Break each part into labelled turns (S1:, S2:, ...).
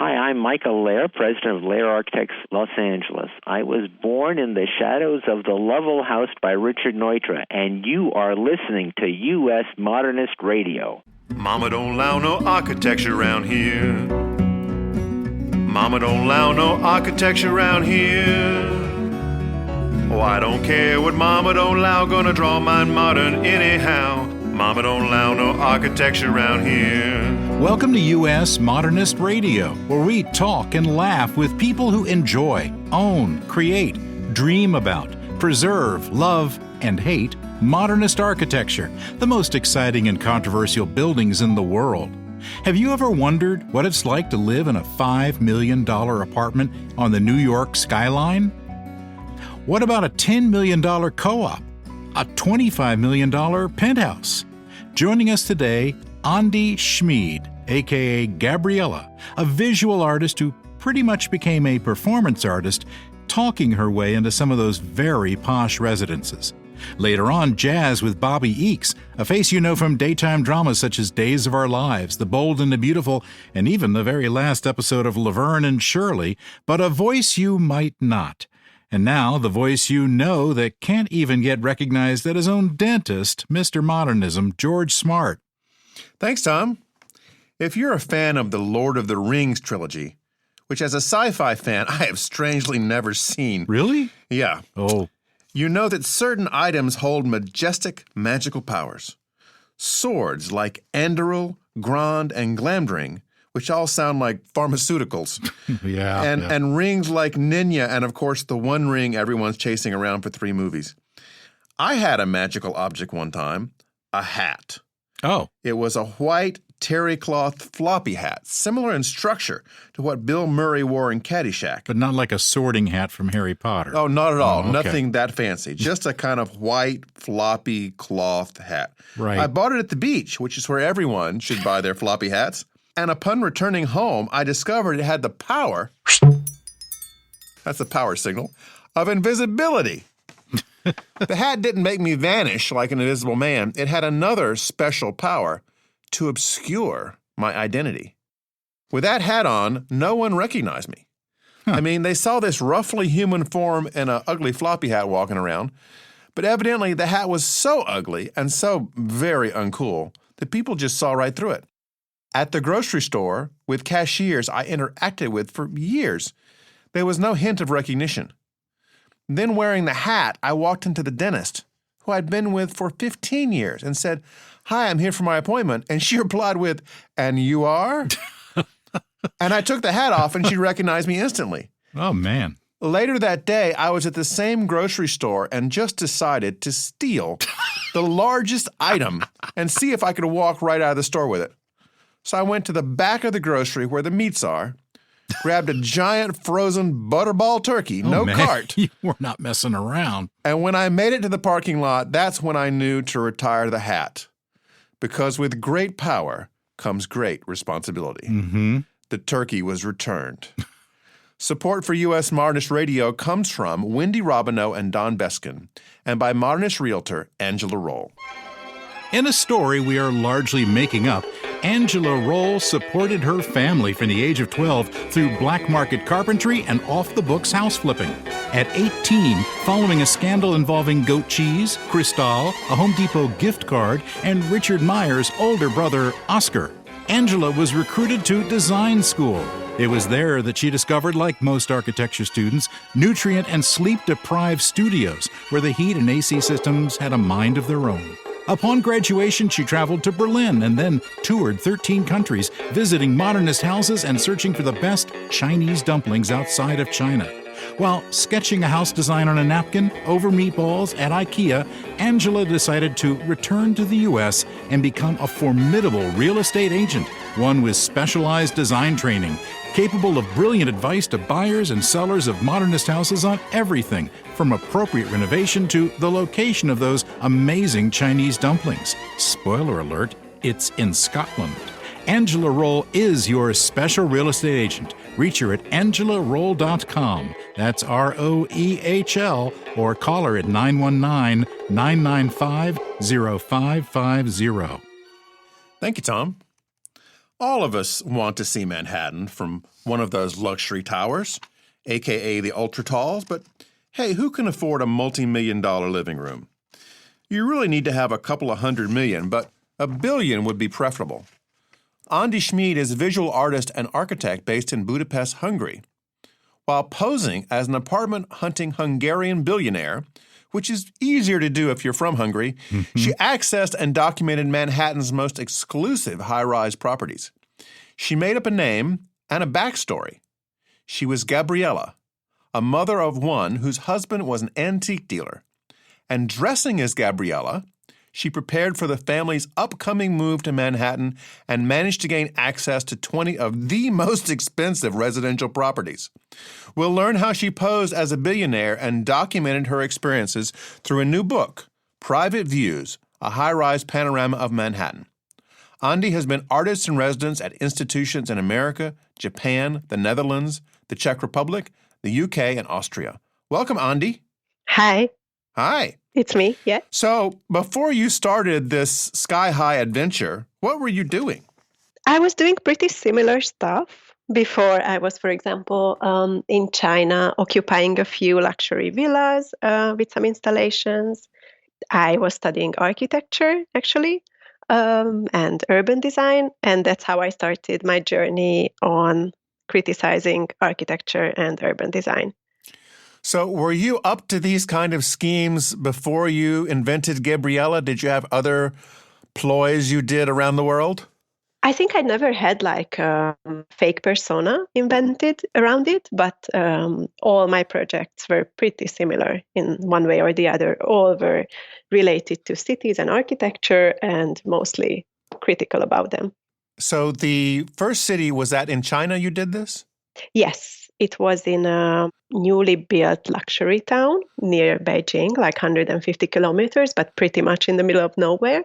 S1: Hi, I'm Michael Lair, president of Lair Architects Los Angeles. I was born in the shadows of the Lovell House by Richard Neutra, and you are listening to U.S. Modernist Radio.
S2: Mama don't allow no architecture around here. Mama don't allow no architecture around here. Oh, I don't care what Mama don't allow, gonna draw mine modern anyhow. Mama don't allow no architecture around here.
S3: Welcome to U.S. Modernist Radio, where we talk and laugh with people who enjoy, own, create, dream about, preserve, love, and hate modernist architecture, the most exciting and controversial buildings in the world. Have you ever wondered what it's like to live in a $5 million apartment on the New York skyline? What about a $10 million co-op? A $25 million penthouse? Joining us today, Andi Schmied, a.k.a. Gabriella, a visual artist who pretty much became a performance artist, talking her way into some of those very posh residences. Later on, jazz with Bobbie Eakes, a face you know from daytime dramas such as Days of Our Lives, The Bold and the Beautiful, and even the very last episode of Laverne and Shirley, but a voice you might not. And now, the voice you know that can't even get recognized at his own dentist, Mr. Modernism, George Smart.
S4: Thanks, Tom. If you're a fan of the Lord of the Rings trilogy, which as a sci-fi fan I have strangely never seen.
S3: Really?
S4: Yeah.
S3: Oh.
S4: You know that certain items hold majestic, magical powers. Swords like Anduril, Grand, and Glamdring, which all sound like pharmaceuticals. And rings like Ninya, and of course the one ring everyone's chasing around for 3 movies. I had a magical object one time, a hat.
S3: Oh.
S4: It was a white terry cloth floppy hat, similar in structure to what Bill Murray wore in Caddyshack.
S3: But not like a sorting hat from Harry Potter.
S4: Oh, not at all.
S3: Okay.
S4: Nothing that fancy. Just a kind of white, floppy cloth hat.
S3: Right.
S4: I bought it at the beach, which is where everyone should buy their floppy hats. And upon returning home, I discovered it had the power, that's the power signal, of invisibility. The hat didn't make me vanish like an invisible man. It had another special power to obscure my identity. With that hat on, no one recognized me. I mean, they saw this roughly human form in an ugly floppy hat walking around, but evidently the hat was so ugly and so very uncool that people just saw right through it. At the grocery store, with cashiers I interacted with for years, there was no hint of recognition. Then wearing the hat, I walked into the dentist, who I'd been with for 15 years, and said, "Hi, I'm here for my appointment." And she replied with, "And you are?" And I took the hat off, and she recognized me instantly.
S3: Oh, man.
S4: Later that day, I was at the same grocery store and just decided to steal the largest item and see if I could walk right out of the store with it. So I went to the back of the grocery where the meats are, grabbed a giant frozen butterball turkey, no cart.
S3: You were not messing around.
S4: And when I made it to the parking lot, that's when I knew to retire the hat. Because with great power comes great responsibility.
S3: Mm-hmm.
S4: The turkey was returned. Support for U.S. Modernist Radio comes from Wendy Robineau and Don Beskin, and by Modernist realtor Angela Roll.
S3: In a story we are largely making up, Angela Roll supported her family from the age of 12 through black market carpentry and off-the-books house flipping. At 18, following a scandal involving goat cheese, Cristal, a Home Depot gift card, and Richard Meyer's older brother, Oscar, Angela was recruited to design school. It was there that she discovered, like most architecture students, nutrient and sleep-deprived studios where the heat and AC systems had a mind of their own. Upon graduation, she traveled to Berlin and then toured 13 countries, visiting modernist houses and searching for the best Chinese dumplings outside of China. While sketching a house design on a napkin over meatballs at IKEA, Angela decided to return to the U.S. and become a formidable real estate agent, one with specialized design training, capable of brilliant advice to buyers and sellers of modernist houses on everything from appropriate renovation to the location of those amazing Chinese dumplings. Spoiler alert, it's in Scotland. Angela Roll is your special real estate agent. Reach her at angelaroll.com. That's ROEHL, or call her at 919-995-0550.
S4: Thank you, Tom. All of us want to see Manhattan from one of those luxury towers, a.k.a. the ultra-talls, but hey, who can afford a multi-million-dollar living room? You really need to have a couple of $100 million, but $1 billion would be preferable. Andi Schmied is a visual artist and architect based in Budapest, Hungary. While posing as an apartment-hunting Hungarian billionaire, which is easier to do if you're from Hungary, she accessed and documented Manhattan's most exclusive high-rise properties. She made up a name and a backstory. She was Gabriella, a mother of one whose husband was an antique dealer. And dressing as Gabriella, she prepared for the family's upcoming move to Manhattan and managed to gain access to 20 of the most expensive residential properties. We'll learn how she posed as a billionaire and documented her experiences through a new book, Private Views, a high-rise panorama of Manhattan. Andi has been artist in residence at institutions in America, Japan, the Netherlands, the Czech Republic, the UK, and Austria. Welcome, Andi.
S5: Hi.
S4: Hi.
S5: It's me, yeah.
S4: So, before you started this sky-high adventure, what were you doing?
S5: I was doing pretty similar stuff before. I was, for example, in China, occupying a few luxury villas with some installations. I was studying architecture, actually, and urban design, and that's how I started my journey on criticizing architecture and urban design.
S4: So were you up to these kind of schemes before you invented Gabriella? Did you have other ploys you did around the world?
S5: I think I never had like a fake persona invented around it, but all my projects were pretty similar in one way or the other. All were related to cities and architecture and mostly critical about them.
S4: So the first city, was that in China you did this?
S5: Yes. It was in a newly built luxury town near Beijing, like 150 kilometers, but pretty much in the middle of nowhere.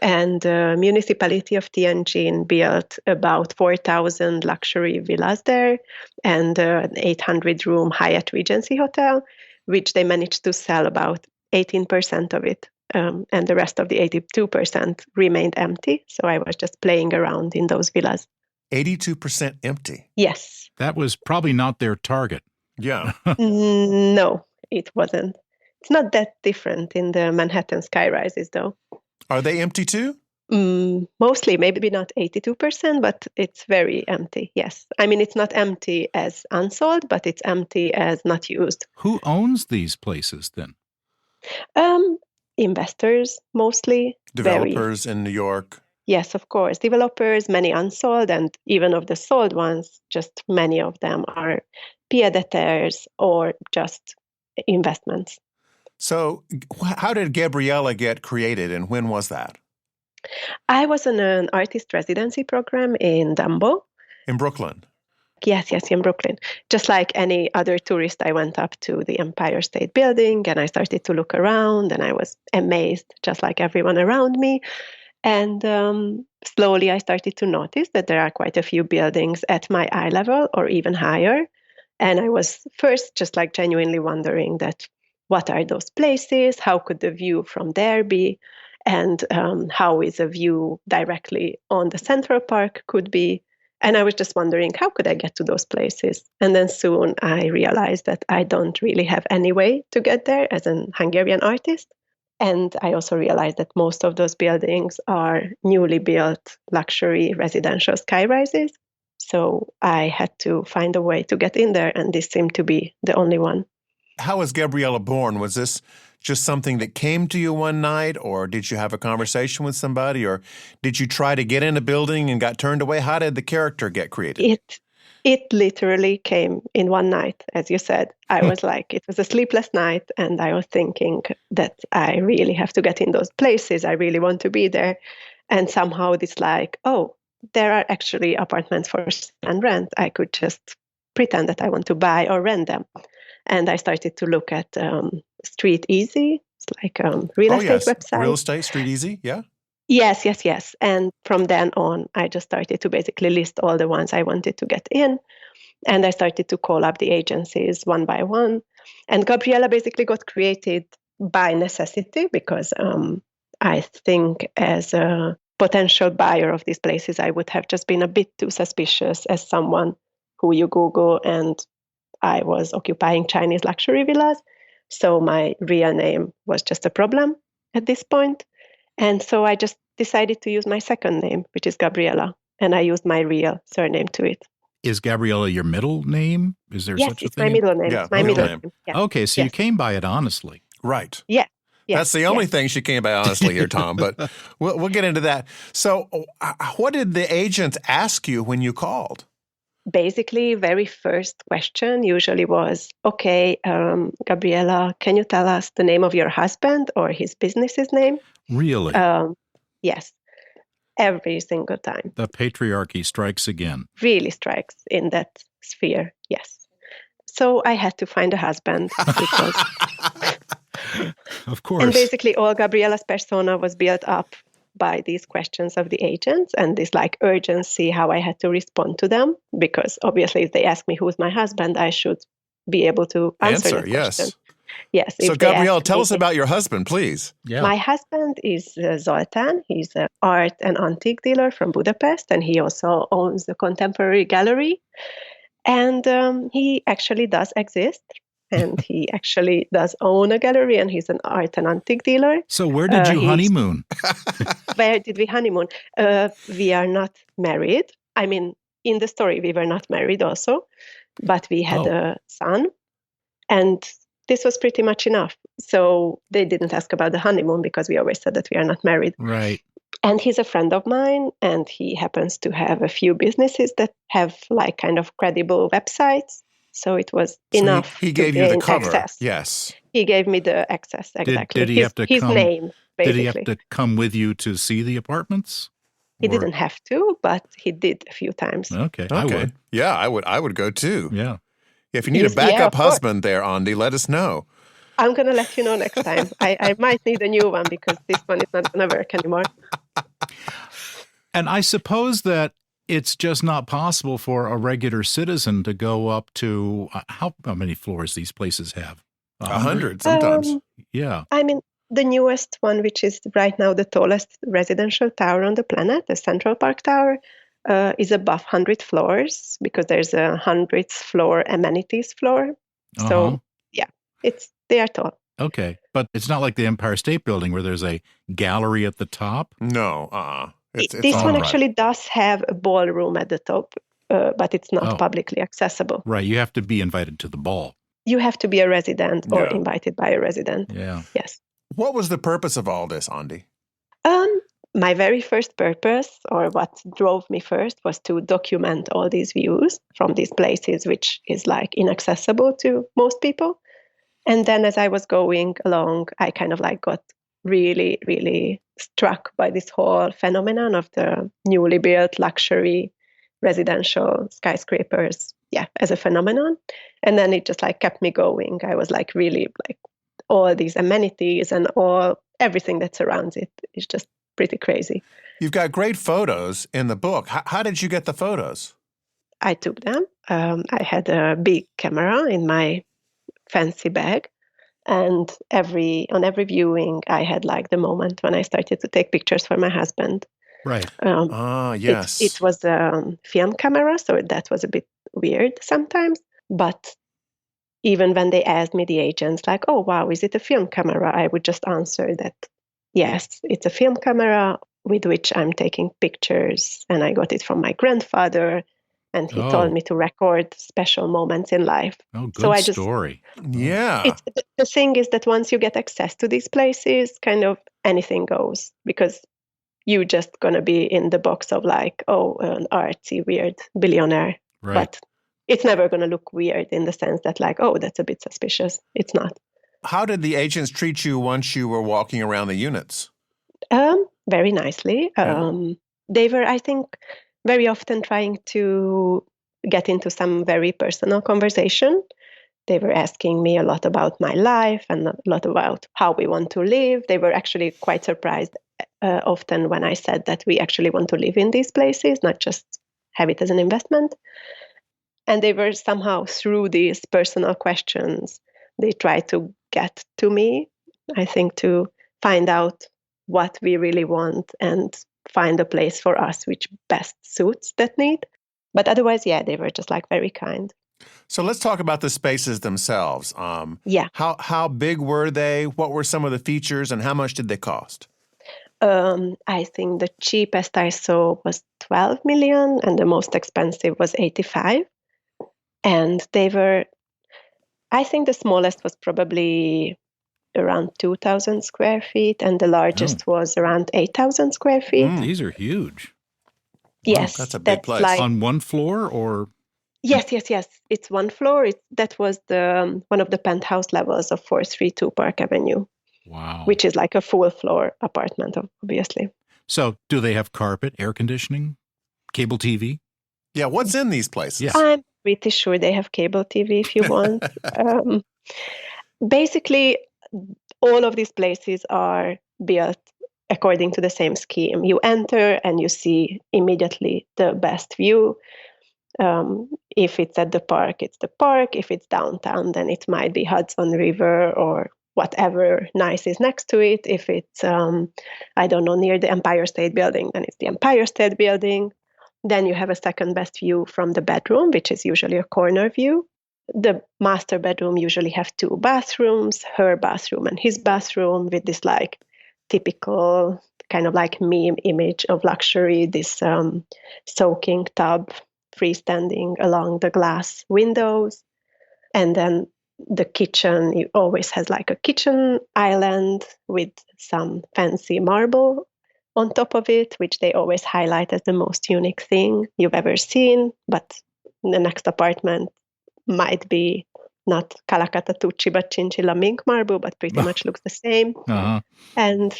S5: And the municipality of Tianjin built about 4,000 luxury villas there and an 800-room Hyatt Regency hotel, which they managed to sell about 18% of it. And the rest of the 82% remained empty. So I was just playing around in those villas.
S4: 82% empty?
S5: Yes.
S3: That was probably not their target.
S4: Yeah.
S5: No, it wasn't. It's not that different in the Manhattan skyrises, though.
S4: Are they empty too?
S5: Mostly, maybe not 82%, but it's very empty, yes. I mean, it's not empty as unsold, but it's empty as not used.
S3: Who owns these places then?
S5: Investors, mostly.
S4: Developers in New York?
S5: Yes, of course. Developers, many unsold, and even of the sold ones, just many of them are pied-à-terres or just investments.
S4: So how did Gabriella get created and when was that?
S5: I was in an artist residency program in Dumbo.
S4: In Brooklyn?
S5: Yes, in Brooklyn. Just like any other tourist, I went up to the Empire State Building and I started to look around and I was amazed, just like everyone around me. And slowly I started to notice that there are quite a few buildings at my eye level or even higher. And I was first just like genuinely wondering that what are those places? How could the view from there be? And how is a view directly on the Central Park could be? And I was just wondering, how could I get to those places? And then soon I realized that I don't really have any way to get there as an Hungarian artist. And I also realized that most of those buildings are newly built luxury residential skyrises. So I had to find a way to get in there, and this seemed to be the only one.
S4: How was Gabriella born? Was this just something that came to you one night, or did you have a conversation with somebody, or did you try to get in a building and got turned away? How did the character get created?
S5: It literally came in one night, as you said. I was like, it was a sleepless night, and I was thinking that I really have to get in those places. I really want to be there. And somehow it's like, oh, there are actually apartments for sale and rent. I could just pretend that I want to buy or rent them. And I started to look at Street Easy. It's like a real estate website.
S4: Real estate, Street Easy, yeah?
S5: Yes. And from then on, I just started to basically list all the ones I wanted to get in. And I started to call up the agencies one by one. And Gabriella basically got created by necessity because I think as a potential buyer of these places, I would have just been a bit too suspicious as someone who you Google, and I was occupying Chinese luxury villas. So my real name was just a problem at this point. And so I just decided to use my second name, which is Gabriella, and I used my real surname to it.
S3: Is Gabriella your middle name? Is there
S5: Yes,
S3: such a
S5: it's
S3: thing?
S5: my middle name.
S4: Yeah,
S5: It's my
S4: middle
S5: middle
S4: name.
S5: name. Yeah.
S3: Okay, so you came by it honestly.
S4: Right.
S5: Yeah. Yes,
S4: That's the only
S5: yes.
S4: thing she came by honestly here, Tom, but we'll get into that. So what did the agent ask you when you called?
S5: Basically, very first question usually was, okay, Gabriella, can you tell us the name of your husband or his business's name?
S3: Really?
S5: Yes, every single time.
S3: The patriarchy strikes again.
S5: Really strikes in that sphere, yes. So I had to find a husband because...
S3: Of course.
S5: And basically all Gabriella's persona was built up by these questions of the agents and this like urgency, how I had to respond to them, because obviously if they ask me who's my husband, I should be able to answer the
S4: yes.
S5: question. Yes.
S4: So
S5: if they
S4: Gabriella,
S5: ask
S4: tell
S5: me-
S4: us about your husband, please.
S3: Yeah.
S5: My husband is Zoltán. He's an art and antique dealer from Budapest, and he also owns a contemporary gallery. And he actually does exist. And he actually does own a gallery, and he's an art and antique dealer.
S3: So where did you honeymoon?
S5: Where did we honeymoon? We are not married. I mean, in the story, we were not married also, but we had a son. And this was pretty much enough. So they didn't ask about the honeymoon because we always said that we are not married.
S3: Right.
S5: And he's a friend of mine, and he happens to have a few businesses that have like kind of credible websites. So it was enough.
S4: He gave you the cover.
S5: Access.
S4: Yes.
S5: He gave me the access, exactly.
S3: Did he have to
S5: his
S3: come?
S5: name, basically.
S3: Did he have to come with you to see the apartments?
S5: He didn't have to, but he did a few times.
S3: Okay, I would.
S4: Yeah, I would go too.
S3: Yeah.
S4: If you need a backup husband there, Andi, let us know.
S5: I'm going to let you know next time. I might need a new one because this one is not going to work anymore.
S3: And I suppose that it's just not possible for a regular citizen to go up to how many floors these places have?
S4: 100 sometimes.
S3: Yeah.
S5: I mean, the newest one, which is right now the tallest residential tower on the planet, the Central Park Tower, is above 100 floors because there's a 100th floor amenities floor. So, yeah, they are tall.
S3: Okay. But it's not like the Empire State Building where there's a gallery at the top?
S4: No, It's
S5: this one
S4: right.
S5: actually does have a ballroom at the top, but it's not publicly accessible.
S3: Right. You have to be invited to the ball.
S5: You have to be a resident or invited by a resident.
S3: Yeah.
S5: Yes.
S4: What was the purpose of all this, Andi?
S5: My very first purpose, or what drove me first, was to document all these views from these places, which is like inaccessible to most people. And then as I was going along, I kind of like got really, really struck by this whole phenomenon of the newly built luxury residential skyscrapers, as a phenomenon. And then it just like kept me going. I was like really like all these amenities and everything that surrounds it is just pretty crazy.
S4: You've got great photos in the book. How did you get the photos?
S5: I took them. I had a big camera in my fancy bag. And on every viewing, I had like the moment when I started to take pictures for my husband.
S3: Right.
S4: Yes.
S5: It was a film camera, so that was a bit weird sometimes. But even when they asked me, the agents, like, oh, wow, is it a film camera? I would just answer that, yes, it's a film camera with which I'm taking pictures. And I got it from my grandfather. And he told me to record special moments in life.
S3: Oh, good story.
S4: Yeah.
S5: The thing is that once you get access to these places, kind of anything goes, because you're just going to be in the box of like, an artsy, weird billionaire.
S3: Right.
S5: But it's never going to look weird in the sense that like, that's a bit suspicious. It's not.
S4: How did the agents treat you once you were walking around the units?
S5: Very nicely. They were, I think, very often trying to get into some very personal conversation. They were asking me a lot about my life and a lot about how we want to live. They were actually quite surprised often when I said that we actually want to live in these places, not just have it as an investment. And they were somehow, through these personal questions, they tried to get to me, I think, to find out what we really want and find a place for us which best suits that need. But otherwise, yeah, they were just like very kind.
S4: So let's talk about the spaces themselves.
S5: Yeah.
S4: How big were they? What were some of the features, and how much did they cost?
S5: I think the cheapest I saw was 12 million, and the most expensive was 85. And they were, I think the smallest was probably around 2,000 square feet, and the largest was around 8,000 square feet.
S3: These are huge.
S5: Yes.
S4: That's a big place.
S5: Like,
S3: on one floor or?
S5: Yes. It's one floor. That was the one of the penthouse levels of 432 Park Avenue.
S3: Wow.
S5: Which is like a full floor apartment, obviously.
S3: So do they have carpet, air conditioning, cable TV?
S4: Yeah, what's in these places?
S3: Yeah.
S5: I'm pretty sure they have cable TV if you want. Basically, all of these places are built according to the same scheme. You enter and you see immediately the best view. If it's at the park, it's the park. If it's downtown, then it might be Hudson River or whatever nice is next to it. If it's, I don't know, near the Empire State Building, then it's the Empire State Building. Then you have a second best view from the bedroom, which is usually a corner view. The master bedroom usually have 2 bathrooms, her bathroom and his bathroom, with this like typical kind of like meme image of luxury, this soaking tub freestanding along the glass windows. And then the kitchen, it always has like a kitchen island with some fancy marble on top of it, which they always highlight as the most unique thing you've ever seen. But the next apartment might be not Calacata Tucci, but Chinchilla mink marble, but pretty much looks the same.
S3: Uh-huh.
S5: And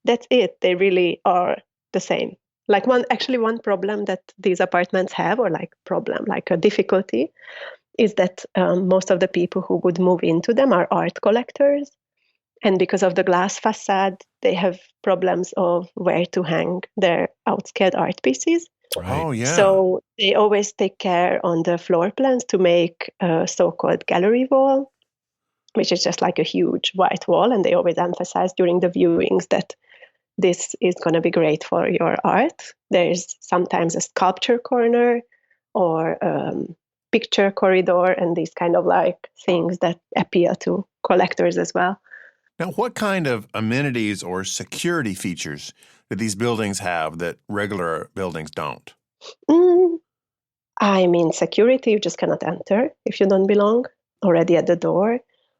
S5: that's it. They really are the same. Like one problem that these apartments have, or like a difficulty, is that most of the people who would move into them are art collectors. And because of the glass facade, they have problems of where to hang their outscaled art pieces.
S3: Right.
S4: Oh, yeah.
S5: So they always take care on the floor plans to make a so-called gallery wall, which is just like a huge white wall. And they always emphasize during the viewings that this is going to be great for your art. There's sometimes a sculpture corner or picture corridor and these kind of like things that appeal to collectors as well.
S4: Now, what kind of amenities or security features do these buildings have that regular buildings don't?
S5: I mean, security, you just cannot enter if you don't belong already at the door.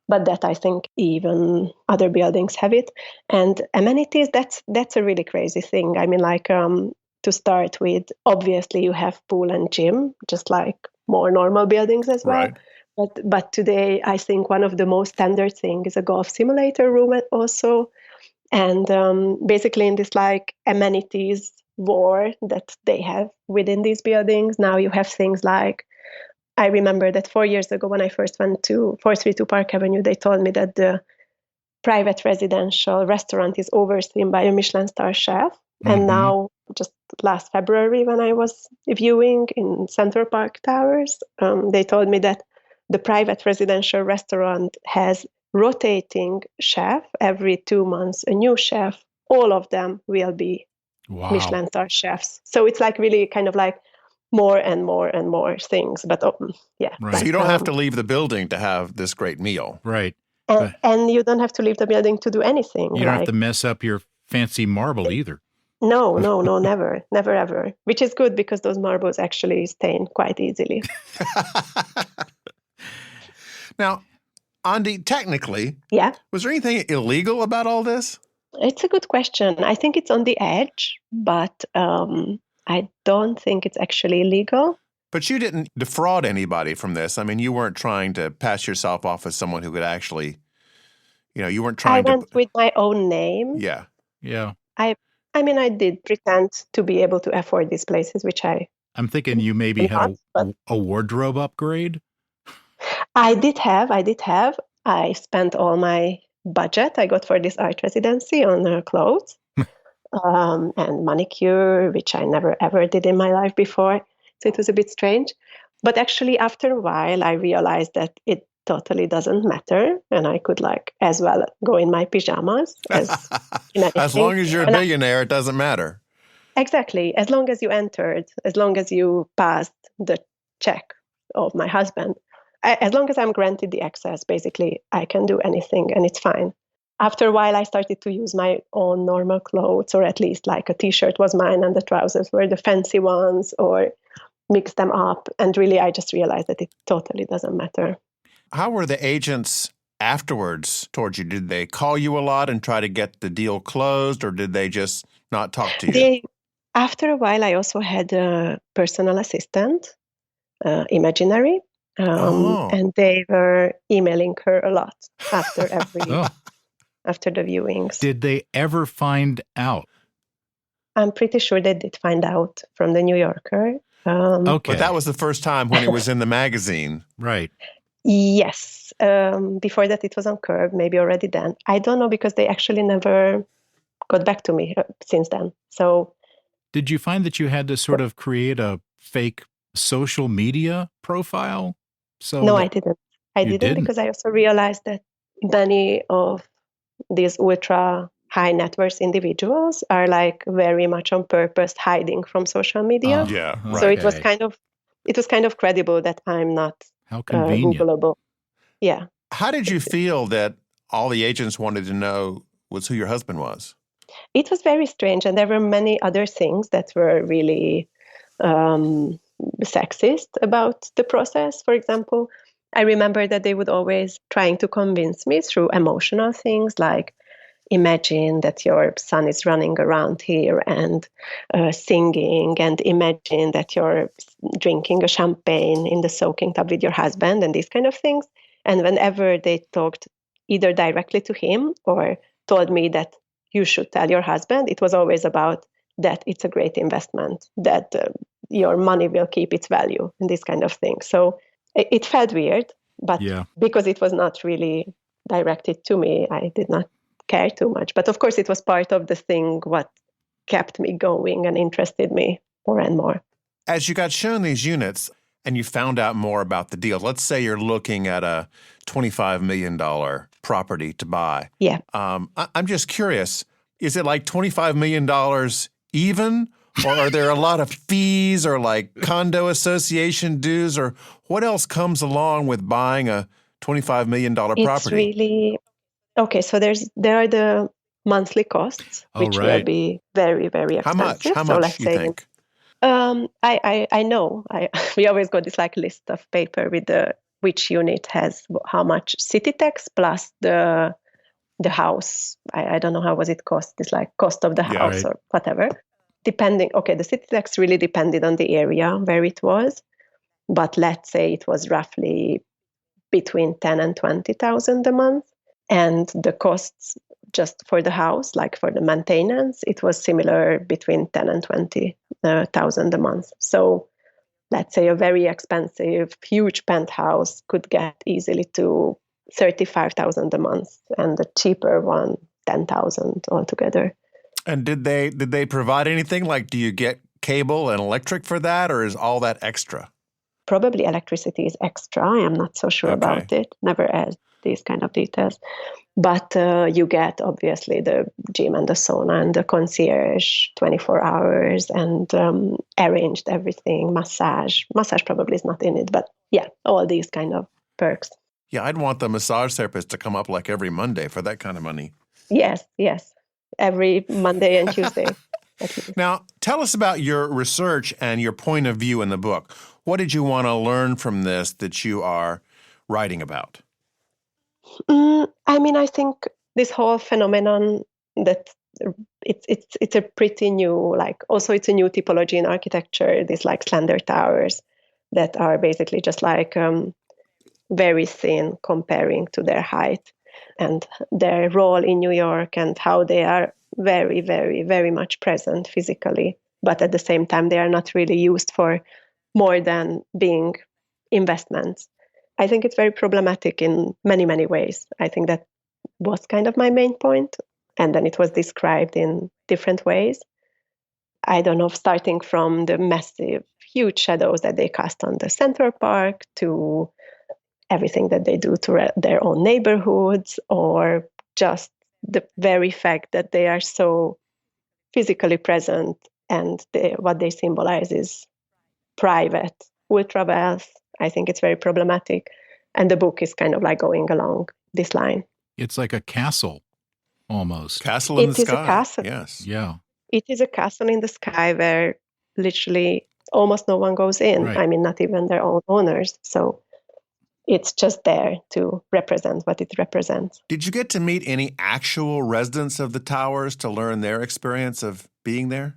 S5: But that I think even other buildings have it. And amenities, that's a really crazy thing. I mean, like to start with, obviously you have pool and gym, just like more normal buildings as well.
S4: Right.
S5: But today, I think one of the most standard thing is a golf simulator room also. And basically in this like amenities war that they have within these buildings, now you have things like, I remember that 4 years ago when I first went to 432 Park Avenue, they told me that the private residential restaurant is overseen by a Michelin star chef. Mm-hmm. And now, just last February when I was viewing in Central Park Towers, they told me that the private residential restaurant has rotating chef every 2 months, a new chef. All of them will be Michelin star chefs. So it's like really kind of like more and more and more things. But yeah.
S3: Right.
S5: Like,
S4: so you don't have to leave the building to have this great meal.
S3: Right.
S5: And you don't have to leave the building to do anything.
S3: You don't have to mess up your fancy marble either.
S5: No, never, never, ever. Which is good because those marbles actually stain quite easily.
S4: Now, Andi, technically,
S5: yeah,
S4: was there anything illegal about all this?
S5: It's a good question. I think it's on the edge, but I don't think it's actually illegal.
S4: But you didn't defraud anybody from this. I mean, you weren't trying to pass yourself off as someone who could actually, you weren't trying to...
S5: I went with my own name.
S4: Yeah.
S3: Yeah.
S5: I mean, I did pretend to be able to afford these places, which
S3: I'm thinking you maybe had a wardrobe upgrade. I did have. I spent all my budget I got for this art residency on clothes and manicure, which I never ever did in my life before. So it was a bit strange. But actually, after a while, I realized that it totally doesn't matter. And I could as well go in my pajamas as in anything.
S4: As long as you're a billionaire, it doesn't matter.
S5: Exactly. As long as you entered, as long as you passed the check of my husband, as long as I'm granted the access, basically, I can do anything and it's fine. After a while, I started to use my own normal clothes, or at least like a t-shirt was mine and the trousers were the fancy ones, or mix them up. And really, I just realized that it totally doesn't matter.
S4: How were the agents afterwards towards you? Did they call you a lot and try to get the deal closed, or did they just not talk to you?
S5: After a while, I also had a personal assistant, imaginary, and they were emailing her a lot after after the viewings.
S3: Did they ever find out?
S5: I'm pretty sure they did find out from the New Yorker.
S3: Okay.
S4: But that was the first time when it was in the magazine.
S3: Right.
S5: Yes. Before that, it was on Curb, maybe already then. I don't know, because they actually never got back to me since then. So,
S3: did you find that you had to sort of create a fake social media profile?
S5: No, I didn't. I didn't, because I also realized that many of these ultra high net worth individuals are like very much on purpose hiding from social media.
S4: Yeah, right.
S5: So it was kind of credible that I'm not Googleable. Yeah.
S4: How did you feel that all the agents wanted to know was who your husband was?
S5: It was very strange, and there were many other things that were really sexist about the process. For example, I remember that they would always trying to convince me through emotional things like, imagine that your son is running around here and singing, and imagine that you're drinking a champagne in the soaking tub with your husband, and these kind of things. And whenever they talked either directly to him or told me that you should tell your husband, it was always about that it's a great investment, that your money will keep its value, and these kind of things. So it felt weird, but because it was not really directed to me, I did not care too much. But of course, it was part of the thing what kept me going and interested me more and more.
S4: As you got shown these units and you found out more about the deal, let's say you're looking at a $25 million property to buy.
S5: Yeah.
S4: I'm just curious, is it like $25 million even? Or are there a lot of fees or like condo association dues, or what else comes along with buying a $25 million property?
S5: It's really... Okay, so there are the monthly costs, which will be very, very expensive.
S4: How much do you think?
S5: I know. We always got this like list of paper with which unit has how much city tax plus the house. I don't know how was it cost. It's like cost of the house or whatever. Depending. Okay, the city tax really depended on the area where it was, but let's say it was roughly between 10 and 20,000 a month. And the costs just for the house, like for the maintenance, it was similar between 10 and 20,000 a month. So let's say a very expensive, huge penthouse could get easily to 35,000 a month, and the cheaper one, 10,000 altogether.
S4: And did they provide anything? Like, do you get cable and electric for that, or is all that extra?
S5: Probably electricity is extra. I am not so sure about it. Never asked these kind of details. But you get, obviously, the gym and the sauna and the concierge 24 hours and arranged everything, massage. Massage probably is not in it, but yeah, all these kind of perks.
S4: Yeah, I'd want the massage therapist to come up like every Monday for that kind of money.
S5: Yes. Every Monday and Tuesday.
S4: Now, tell us about your research and your point of view in the book. What did you want to learn from this that you are writing about?
S5: I think this whole phenomenon that it's a pretty new, like, also it's a new typology in architecture, these like slender towers that are basically just like very thin comparing to their height, and their role in New York and how they are very, very, very much present physically, but at the same time they are not really used for more than being investments. I think it's very problematic in many, many ways. I think that was kind of my main point, and then it was described in different ways. I don't know, starting from the massive, huge shadows that they cast on the Central Park to everything that they do to their own neighborhoods, or just the very fact that they are so physically present and what they symbolize is private, ultra wealth. I think it's very problematic. And the book is kind of like going along this line.
S3: It's like a castle, almost.
S4: Castle in the
S5: It is
S4: sky.
S5: a castle.
S4: Yes.
S3: Yeah.
S5: It is a castle in the sky where literally almost no one goes in.
S3: Right.
S5: I mean, not even their own owners. So it's just there to represent what it represents.
S4: Did you get to meet any actual residents of the towers to learn their experience of being there?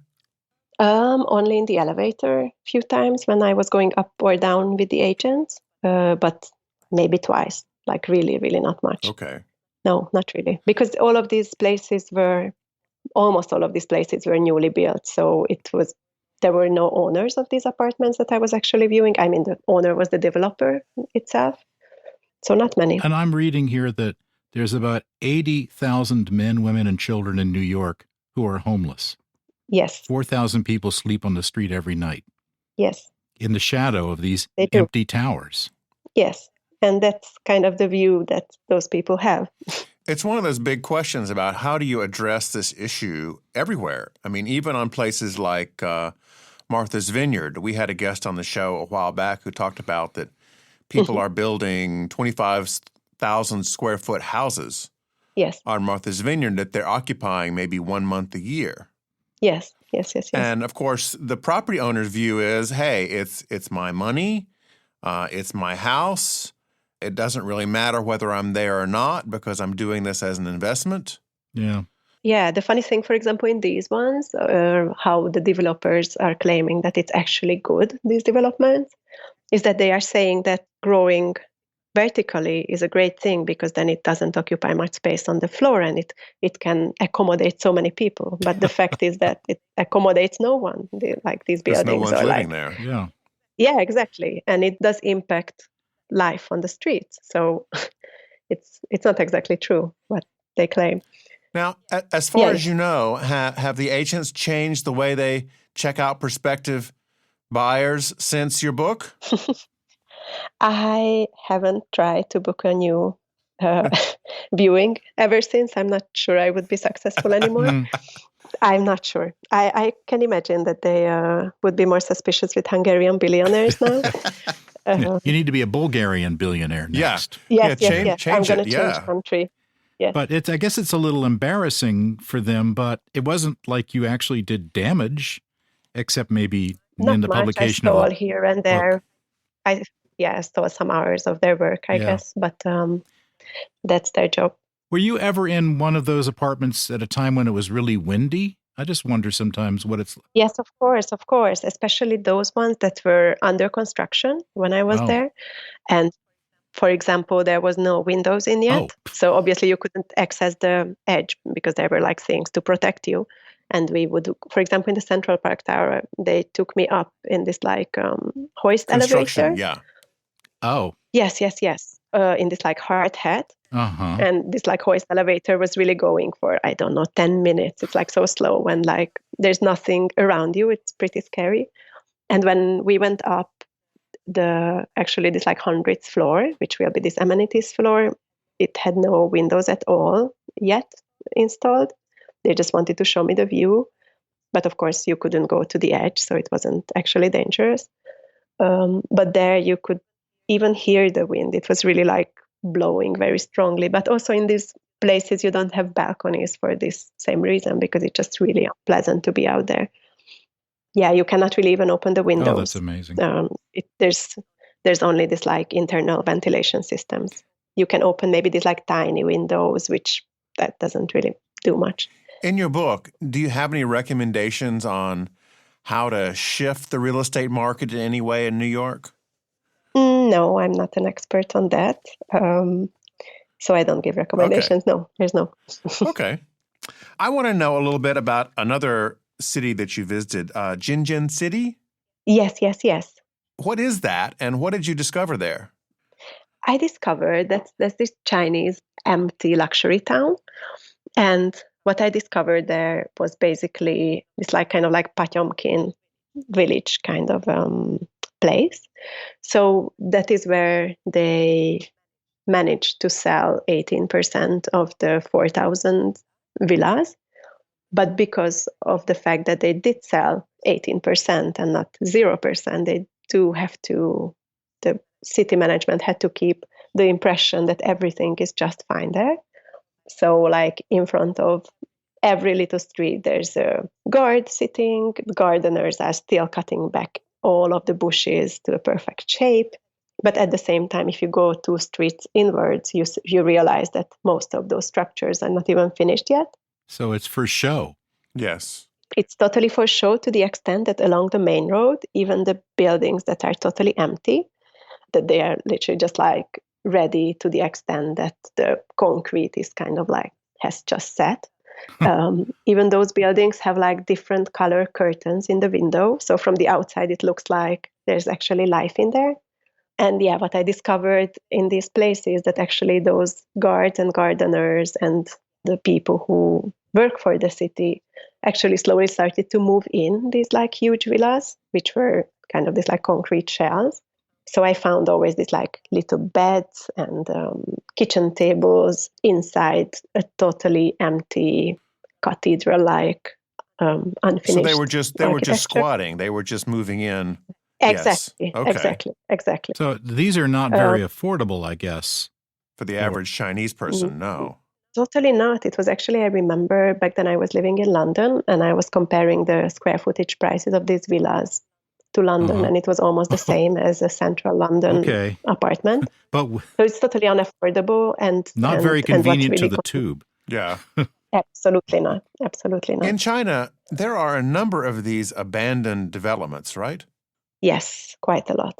S5: Only in the elevator a few times when I was going up or down with the agents, but maybe twice, like really, really not much.
S4: Okay.
S5: No, not really. Because almost all of these places were newly built. So there were no owners of these apartments that I was actually viewing. I mean, the owner was the developer itself. So not many.
S3: And I'm reading here that there's about 80,000 men, women, and children in New York who are homeless.
S5: Yes.
S3: 4,000 people sleep on the street every night.
S5: Yes.
S3: In the shadow of these
S5: They do.
S3: empty towers.
S5: Yes. And that's kind of the view that those people have.
S4: It's one of those big questions about how do you address this issue everywhere? I mean, even on places like Martha's Vineyard. We had a guest on the show a while back who talked about that people are building 25,000 square foot houses on Martha's Vineyard that they're occupying maybe 1 month a year.
S5: Yes.
S4: And of course, the property owner's view is, hey, it's my money, it's my house. It doesn't really matter whether I'm there or not because I'm doing this as an investment.
S3: Yeah.
S5: Yeah, the funny thing, for example, in these ones, how the developers are claiming that it's actually good, these developments, is that they are saying that growing vertically is a great thing because then it doesn't occupy much space on the floor and it can accommodate so many people. But the fact is that it accommodates no one. These buildings
S4: no one's
S5: are
S4: living there.
S3: Yeah.
S5: Yeah, exactly. And it does impact life on the streets. So it's not exactly true what they claim.
S4: Now, as far as you know, have the agents changed the way they check out prospective buyers since your book?
S5: I haven't tried to book a new viewing ever since. I'm not sure I would be successful anymore. I'm not sure. I can imagine that they would be more suspicious with Hungarian billionaires now.
S3: You need to be a Bulgarian billionaire next.
S5: Yes.
S4: Change
S5: I'm going
S4: it,
S5: to change country. Yes.
S3: But I guess it's a little embarrassing for them, but it wasn't like you actually did damage, except maybe in the publication
S5: I stole
S3: of
S5: here and there. I stole some hours of their work, I guess, but that's their job.
S3: Were you ever in one of those apartments at a time when it was really windy? I just wonder sometimes what it's like.
S5: Yes, of course, especially those ones that were under construction when I was there. And for example, there was no windows in yet. So obviously you couldn't access the edge because there were like things to protect you. And we would, for example, in the Central Park Tower, they took me up in this like hoist elevator.
S4: Yeah.
S3: Oh.
S5: Yes. In this like hard hat. And this like hoist elevator was really going for, 10 minutes. It's like so slow when like there's nothing around you. It's pretty scary. And when we went up this like 100th floor, which will be this amenities floor, it had no windows at all yet installed. They just wanted to show me the view. But of course you couldn't go to the edge, so it wasn't actually dangerous. But there you could even hear the wind. It was really like blowing very strongly. But also in these places you don't have balconies for this same reason, because it's just really unpleasant to be out there. Yeah, you cannot really even open the windows.
S3: Oh, that's amazing.
S5: There's only this like internal ventilation systems. You can open maybe these like tiny windows, which that doesn't really do much.
S4: In your book, do you have any recommendations on how to shift the real estate market in any way in New York?
S5: No, I'm not an expert on that. So I don't give recommendations. Okay. No, there's no.
S4: Okay. I want to know a little bit about another city that you visited, Jinjin City?
S5: Yes.
S4: What is that, and what did you discover there?
S5: I discovered that there's this Chinese empty luxury town, and what I discovered there was basically this like kind of like Potemkin village kind of place. So that is where they managed to sell 18% of the 4,000 villas. But because of the fact that they did sell 18% and not 0%, they do have to, the city management had to keep the impression that everything is just fine there. So like in front of every little street, there's a guard sitting. The gardeners are still cutting back all of the bushes to a perfect shape. But at the same time, if you go 2 streets inwards, you realize that most of those structures are not even finished yet.
S3: So it's for show.
S4: Yes.
S5: It's totally for show, to the extent that along the main road, even the buildings that are totally empty, that they are literally just like ready, to the extent that the concrete is kind of like has just set. Even those buildings have like different color curtains in the window. So from the outside, it looks like there's actually life in there. And yeah, what I discovered in these places, that actually those guards and gardeners and the people who work for the city actually slowly started to move in these like huge villas, which were kind of these like concrete shells. So I found always these like little beds and kitchen tables inside a totally empty cathedral-like unfinished.
S4: So they were just
S5: architecture.
S4: squatting. They were just moving in.
S5: Exactly.
S4: Yes. Okay.
S5: Exactly.
S3: So these are not very affordable, I guess.
S4: For the average Chinese person, no.
S5: Totally not. It was actually, I remember back then I was living in London and I was comparing the square footage prices of these villas to London, and it was almost the same as a central London apartment.
S3: But
S5: so it's totally unaffordable and
S3: not very convenient to the tube.
S4: Yeah.
S5: Absolutely not. Absolutely not.
S4: In China, there are a number of these abandoned developments, right?
S5: Yes, quite a lot.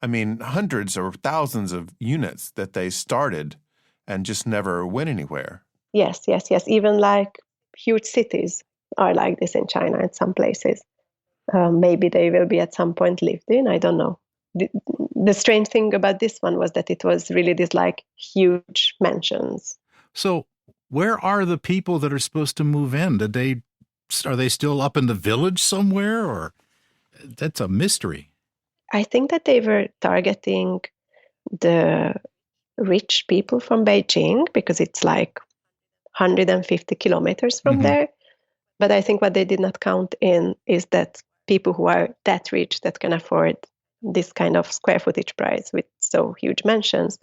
S4: I mean, hundreds or thousands of units that they started and just never went anywhere.
S5: Yes. Even like huge cities are like this in China in some places. Maybe they will be at some point lived in. I don't know. The strange thing about this one was that it was really this like huge mansions.
S3: So where are the people that are supposed to move in? Are they still up in the village somewhere, or that's a mystery?
S5: I think that they were targeting the rich people from Beijing because it's like 150 kilometers from there. But I think what they did not count in is that people who are that rich that can afford this kind of square footage price with so huge mansions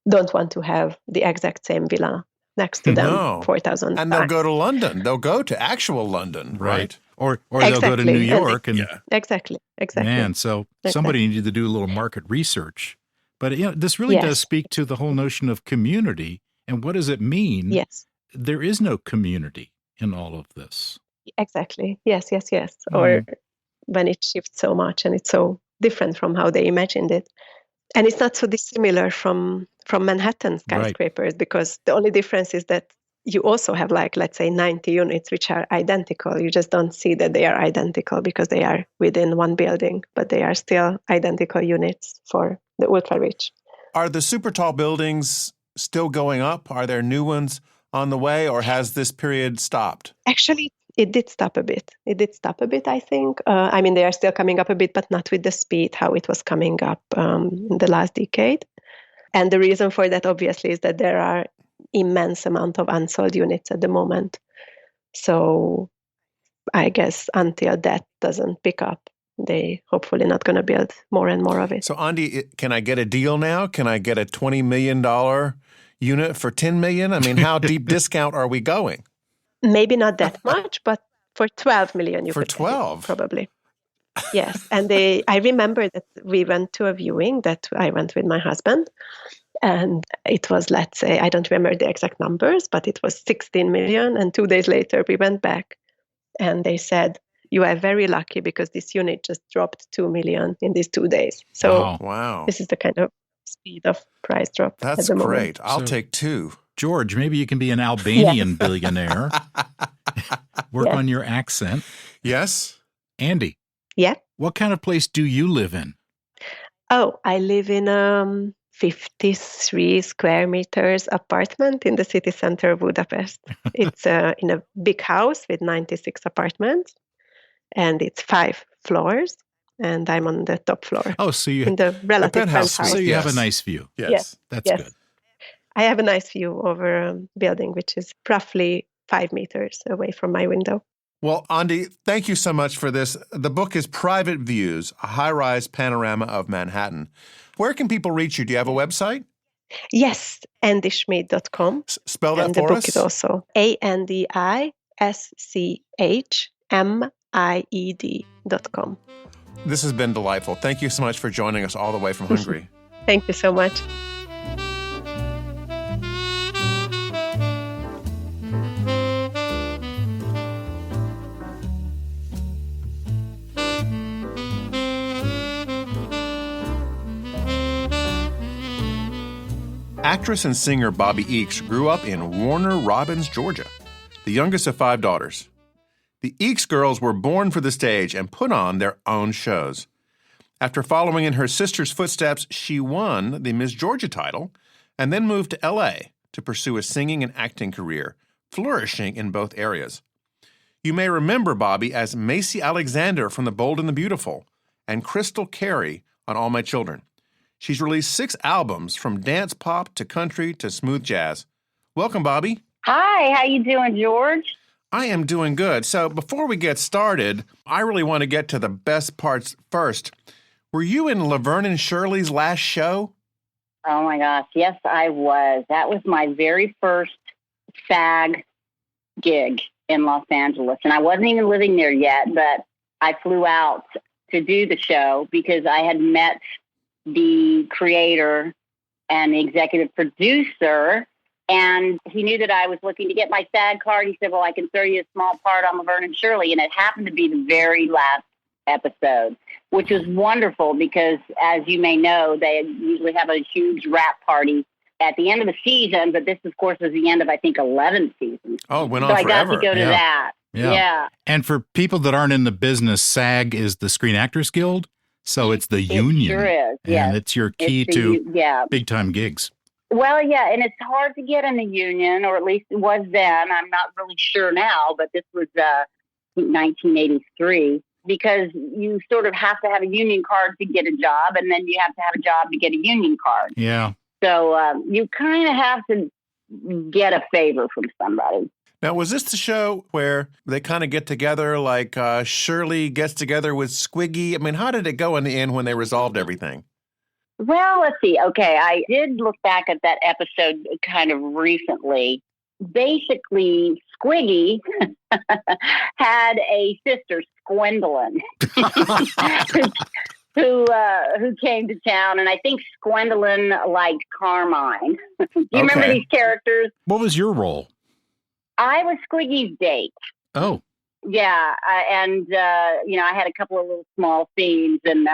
S5: don't want to have the exact same villa next to them, 4,000.
S4: And they'll go to London. They'll go to actual London, right?
S3: Or they'll go to New York.
S5: Exactly.
S3: Man, so somebody needed to do a little market research. But this really does speak to the whole notion of community. And what does it mean?
S5: Yes.
S3: There is no community in all of this.
S5: Exactly. Yes. Or when it shifts so much and it's so different from how they imagined it. And it's not so dissimilar from Manhattan skyscrapers, because the only difference is that you also have like, let's say 90 units which are identical. You just don't see that they are identical because they are within one building, but they are still identical units for the ultra rich.
S4: Are the super tall buildings still going up? Are there new ones on the way, or has this period stopped?
S5: Actually, it did stop a bit. I think. I mean, they are still coming up a bit, but not with the speed how it was coming up in the last decade. And the reason for that, obviously, is that there are immense amount of unsold units at the moment. So I guess until that doesn't pick up, they hopefully not going to build more and more of it.
S4: So Andi, can I get a deal now? Can I get a $20 million unit for $10 million? I mean, how deep discount are we going?
S5: Maybe not that much, but for 12 million you
S4: for
S5: could
S4: 12
S5: get it, probably. Yes, and I remember that we went to a viewing that I went with my husband, and it was, let's say, I don't remember the exact numbers, but it was 16 million. And 2 days later, we went back and they said, you are very lucky because this unit just dropped 2 million in these 2 days. So
S4: wow.
S5: This is the kind of speed of price drop.
S4: That's
S5: at the
S4: great.
S5: moment.
S4: I'll take 2.
S3: George, maybe you can be an Albanian billionaire. Work on your accent.
S4: Yes.
S3: Andi.
S5: Yeah.
S3: What kind of place do you live in?
S5: Oh, I live in 53 square meters apartment in the city center of Budapest. It's in a big house with 96 apartments, and it's 5 floors, and I'm on the top floor.
S3: Oh, so you
S5: in the relative penthouse.
S3: So you have a nice view.
S4: Yes.
S3: That's good.
S5: I have a nice view over a building which is roughly 5 meters away from my window.
S4: Well, Andi, thank you so much for this. The book is Private Views, a high-rise panorama of Manhattan. Where can people reach you? Do you have a website?
S5: Yes, andischmied.com.
S4: Spell that
S5: and
S4: for us.
S5: The book is also ANDISCHMIED.com.
S4: This has been delightful. Thank you so much for joining us all the way from Hungary.
S5: Thank you so much.
S4: Actress and singer Bobbie Eakes grew up in Warner Robins, Georgia, the youngest of 5 daughters. The Eakes girls were born for the stage and put on their own shows. After following in her sister's footsteps, she won the Miss Georgia title and then moved to L.A. to pursue a singing and acting career, flourishing in both areas. You may remember Bobbie as Macy Alexander from The Bold and the Beautiful and Crystal Carey on All My Children. She's released 6 albums from dance pop to country to smooth jazz. Welcome, Bobbie.
S6: Hi, how you doing, George?
S4: I am doing good. So before we get started, I really want to get to the best parts first. Were you in Laverne and Shirley's last show?
S6: Oh, my gosh. Yes, I was. That was my very first SAG gig in Los Angeles. And I wasn't even living there yet, but I flew out to do the show because I had met the creator and the executive producer, and he knew that I was looking to get my SAG card. He said, well, I can throw you a small part on Laverne and Shirley. And it happened to be the very last episode, which was wonderful because, as you may know, they usually have a huge wrap party at the end of the season. But this, of course, was the end of, I think, 11 seasons.
S4: Oh, it went on
S6: forever. So I
S4: forever.
S6: got to go to that. Yeah.
S3: And for people that aren't in the business, SAG is the Screen Actors Guild. So it's the union.
S6: It sure is, yes.
S3: And it's your key to big-time gigs.
S6: Well, yeah, and it's hard to get in the union, or at least it was then. I'm not really sure now, but this was 1983, because you sort of have to have a union card to get a job, and then you have to have a job to get a union card.
S3: Yeah.
S6: So you kind of have to get a favor from somebody.
S4: Now, was this the show where they kind of get together, like Shirley gets together with Squiggy? I mean, how did it go in the end when they resolved everything?
S6: Well, let's see. Okay, I did look back at that episode kind of recently. Basically, Squiggy had a sister, Squendolyn, who came to town, and I think Squendolyn liked Carmine. Do you remember these characters?
S3: What was your role?
S6: I was Squiggy's date.
S3: Oh.
S6: Yeah, and I had a couple of little small scenes, and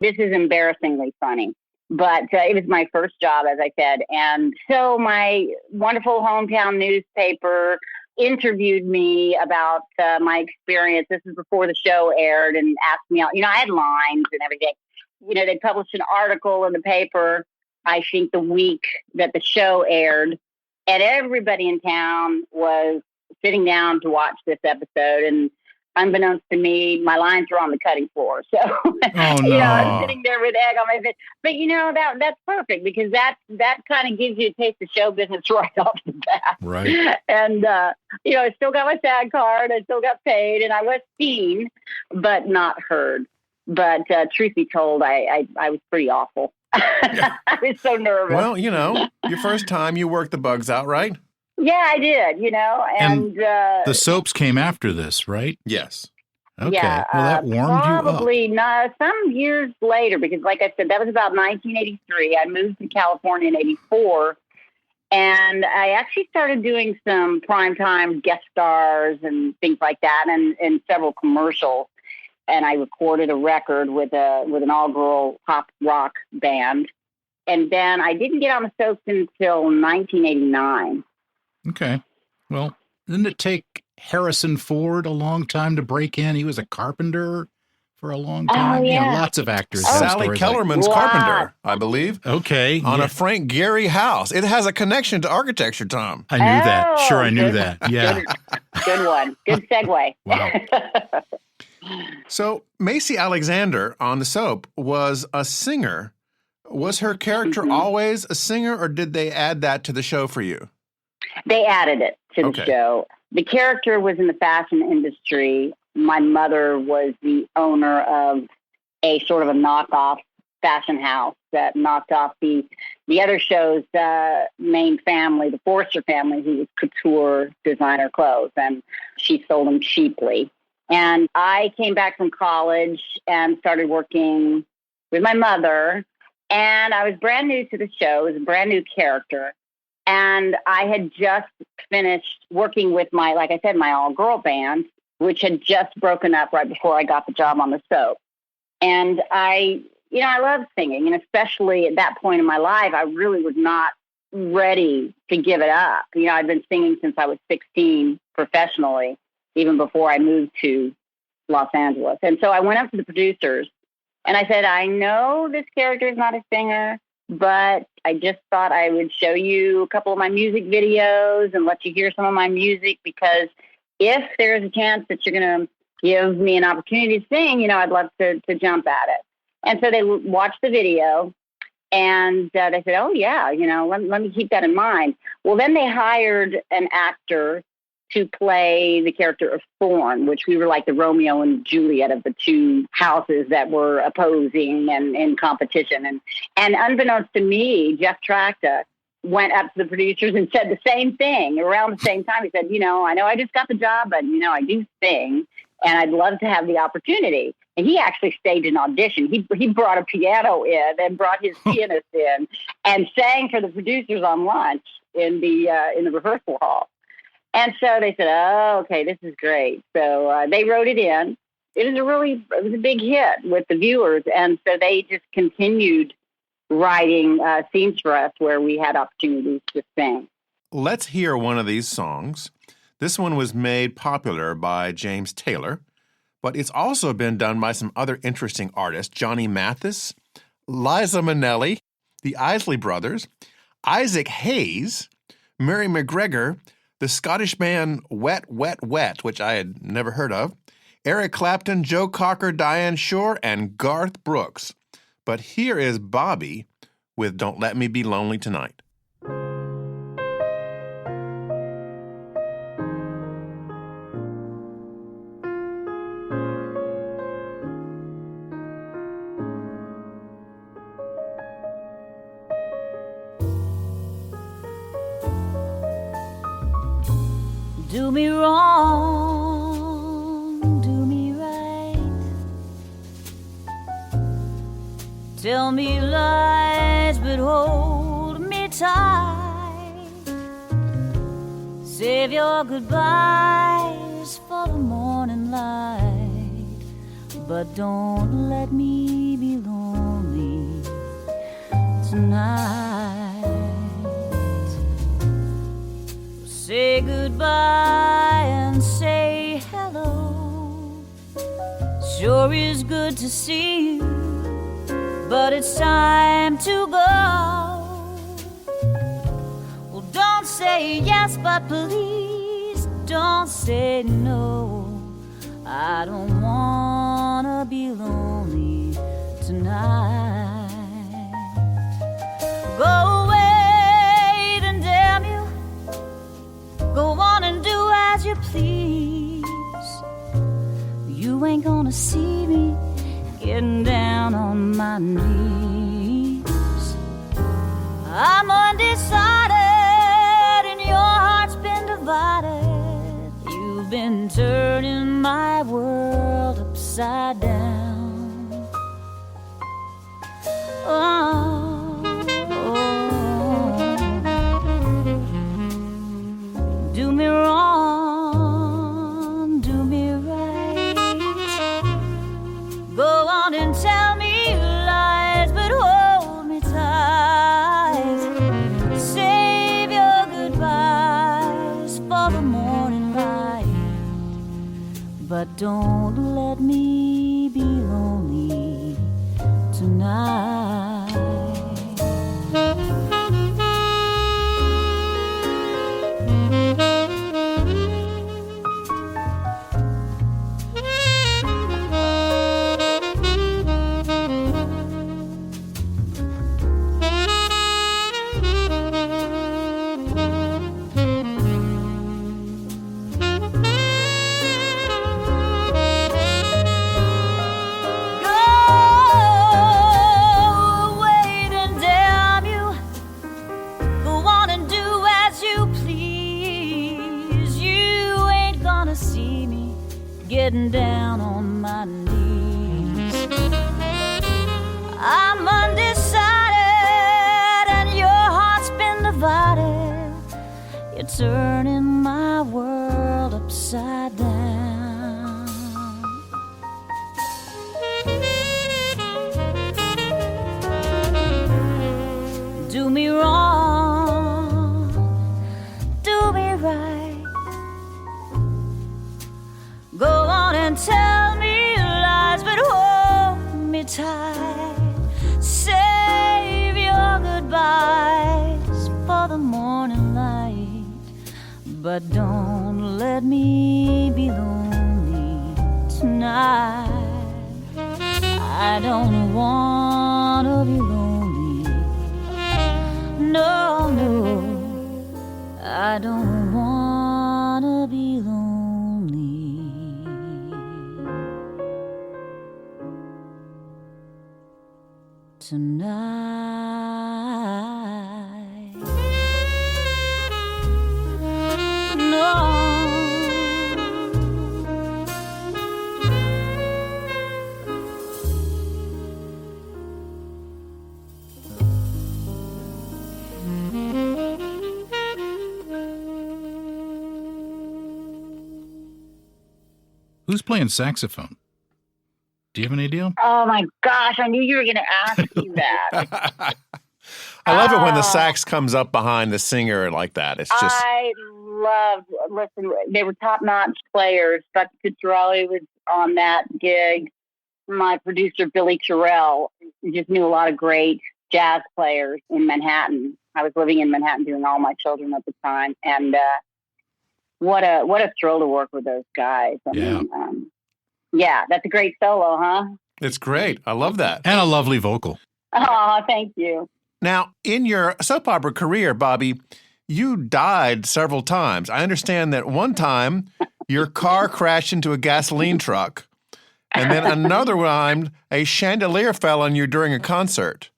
S6: this is embarrassingly funny. But it was my first job, as I said. And so my wonderful hometown newspaper interviewed me about my experience. This is before the show aired, and asked me, I had lines and everything. They published an article in the paper, I think the week that the show aired. And everybody in town was sitting down to watch this episode. And unbeknownst to me, my lines were on the cutting floor. So, I'm sitting there with egg on my face. But, that's perfect, because that kind of gives you a taste of show business right off the bat.
S3: Right.
S6: And, I still got my SAG card. I still got paid. And I was seen, but not heard. But truth be told, I was pretty awful. I was so nervous.
S4: Well, your first time you worked the bugs out, right?
S6: Yeah, I did, and
S3: the soaps came after this, right?
S4: Yes.
S3: Okay.
S6: Yeah,
S3: well, that warmed you up.
S6: Probably not, some years later, because like I said, that was about 1983. I moved to California in 84, and I actually started doing some primetime guest stars and things like that, and several commercials. And I recorded a record with an all-girl pop rock band. And then I didn't get on the soaps until 1989.
S3: Okay. Well, didn't it take Harrison Ford a long time to break in? He was a carpenter for a long time.
S6: Oh, yeah.
S3: Lots of actors.
S4: Sally Kellerman's carpenter, I believe.
S3: Okay.
S4: On a Frank Gehry house. It has a connection to architecture, Tom.
S3: I knew that. Sure, I knew that. Yeah.
S6: Good one. Good segue.
S3: Wow.
S4: So Macy Alexander on the soap was a singer. Was her character always a singer, or did they add that to the show for you?
S6: They added it to the show. the character was in the fashion industry. My mother was the owner of a sort of a knockoff fashion house that knocked off the other show's main family, the Forrester family, who was couture designer clothes, and she sold them cheaply. And I came back from college and started working with my mother, and I was brand new to the show. It was a brand new character. And I had just finished working with my, like I said, my all-girl band, which had just broken up right before I got the job on the soap. And I love singing, and especially at that point in my life, I really was not ready to give it up. I'd been singing since I was 16 professionally, even before I moved to Los Angeles. And so I went up to the producers and I said, I know this character is not a singer, but I just thought I would show you a couple of my music videos and let you hear some of my music, because if there's a chance that you're going to give me an opportunity to sing, I'd love to jump at it. And so they watched the video, and they said, oh, yeah, let me keep that in mind. Well, then they hired an actor to play the character of Thorne, which we were like the Romeo and Juliet of the two houses that were opposing and in competition. And unbeknownst to me, Jeff Tracta went up to the producers and said the same thing around the same time. He said, I know I just got the job, but, I do sing, and I'd love to have the opportunity. And he actually staged an audition. He brought a piano in and brought his pianist in and sang for the producers on lunch in the rehearsal hall. And so they said, oh, okay, this is great. So they wrote it in. It was a big hit with the viewers. And so they just continued writing scenes for us where we had opportunities to sing.
S4: Let's hear one of these songs. This one was made popular by James Taylor, but it's also been done by some other interesting artists, Johnny Mathis, Liza Minnelli, the Isley Brothers, Isaac Hayes, Mary McGregor, the Scottish band Wet, Wet, Wet, which I had never heard of, Eric Clapton, Joe Cocker, Diane Shore, and Garth Brooks. But here is Bobbie with Don't Let Me Be Lonely Tonight.
S7: Do me wrong, do me right. Tell me lies, but hold me tight. Save your goodbyes for the morning light, but don't let me be lonely tonight. Say goodbye and say hello. Sure is good to see you, but it's time to go. Well, don't say yes, but please don't say no. I don't wanna be lonely tonight. Go away, then damn you. Go on and do as you please. You ain't gonna see me getting down on my knees. I'm undecided and your heart's been divided. You've been turning my world upside down. Oh. Do me wrong, do me right. Go on and tell me lies, but hold me tight. Save your goodbyes for the morning light, but don't let me be lonely tonight. getting down on my knees. I'm undecided and your heart's been divided. You're turning my world upside down. Do me wrong, do me right. Go on and tell me lies, but hold me tight. Save your goodbyes for the morning light, but don't let me be lonely tonight. I don't wanna be lonely. No, no, I don't wanna be lonely tonight. No.
S3: Who's playing saxophone? Do you have any idea?
S6: Oh my gosh, I knew you were going to ask me that.
S4: I love it when the sax comes up behind the singer like that. It's just.
S6: Listen, they were top-notch players. Buck Cucciarelli was on that gig. My producer, Billy Terrell, just knew a lot of great jazz players in Manhattan. I was living in Manhattan doing All My Children at the time. And what a thrill to work with those guys. I mean, yeah, that's a great solo, huh?
S4: It's great. I love that.
S3: And a lovely vocal.
S6: Oh, thank you.
S4: Now, in your soap opera career, Bobbie, you died several times. I understand that one time your car crashed into a gasoline truck, and then another time a chandelier fell on you during a concert.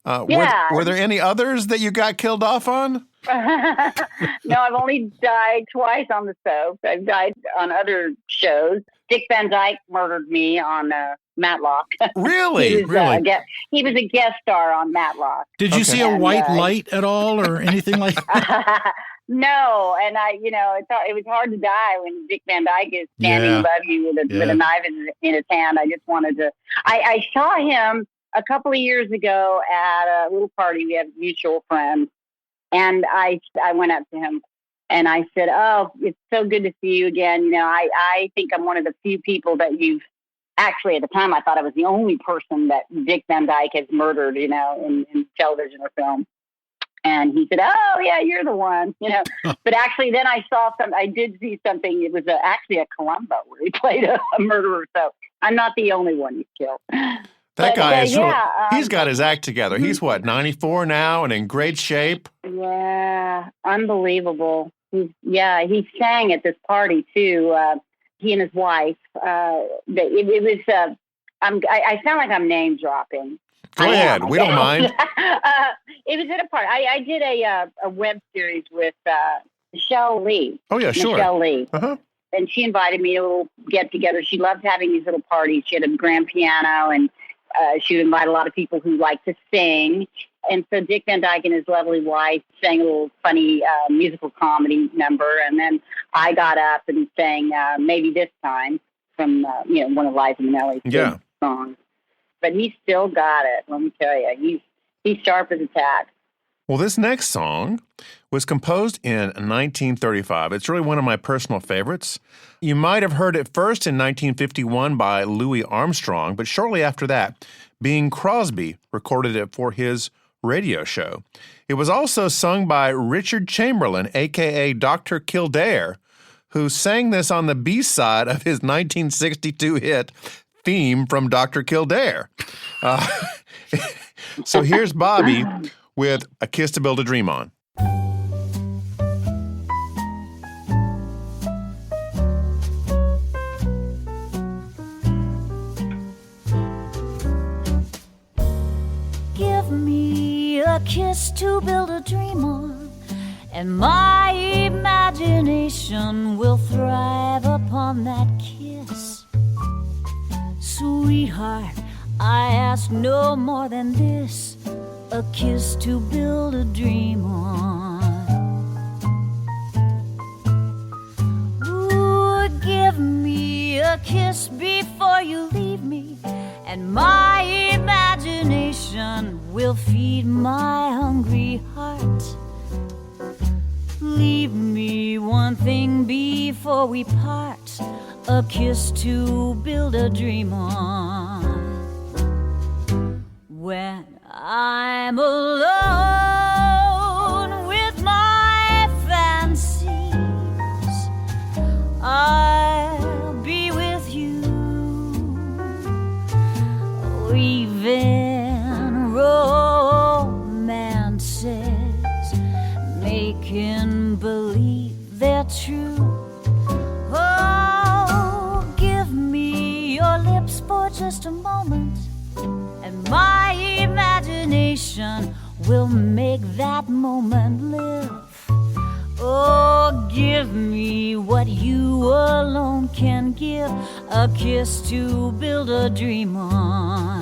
S4: Were there any others that you got killed off on?
S6: No, I've only died twice on the soap. I've died on other shows. Dick Van Dyke murdered me on Matlock.
S4: Really?
S6: He was a guest star on Matlock.
S3: Did you see a white light at all or anything like that?
S6: No, and it was hard to die when Dick Van Dyke is standing above you with a knife in his hand. I just wanted to. I saw him a couple of years ago at a little party. We have mutual friends, and I went up to him and I said, "Oh, it's so good to see you again. I think I'm one of the few people that you've." Actually, at the time, I thought I was the only person that Dick Van Dyke has murdered, in television or film. And he said, "Oh, yeah, you're the one." But actually, then I did see something. It was actually a Columbo where he played a murderer. So I'm not the only one he's killed.
S4: That guy is he's got his act together. He's 94 now and in great shape.
S6: Yeah, unbelievable. He sang at this party too. He and his wife. I sound like I'm name dropping.
S4: Go ahead. We don't mind.
S6: It was at a party. I did a web series with Michelle Lee.
S4: Oh, yeah, sure.
S6: Michelle Lee.
S4: Uh-huh.
S6: And she invited me to a little get-together. She loved having these little parties. She had a grand piano, and she would invite a lot of people who like to sing. And so Dick Van Dyke and his lovely wife sang a little funny musical comedy number. And then I got up and sang Maybe This Time from, one of Liza Minnelli's songs. But he still got it, let me tell you. He's sharp as a tack.
S4: Well, this next song was composed in 1935. It's really one of my personal favorites. You might have heard it first in 1951 by Louis Armstrong, but shortly after that, Bing Crosby recorded it for his radio show. It was also sung by Richard Chamberlain, a.k.a. Dr. Kildare, who sang this on the B-side of his 1962 hit, Theme from Dr. Kildare. So here's Bobbie with A Kiss to Build a Dream On.
S7: Give me a kiss to build a dream on, and my imagination will thrive upon upon that kiss. Sweetheart, I ask no more than this, a kiss to build a dream on. Ooh, give me a kiss before you leave me, and my imagination will feed my hungry heart. Leave me one thing before we part, a kiss to build a dream on. When I'm alone with my fancies, I'll be with you. Weaving romances, making believe they're true. Oh, give me your lips for just a moment, and my imagination will make that moment live. Oh, give me what you alone can give, a kiss to build a dream on.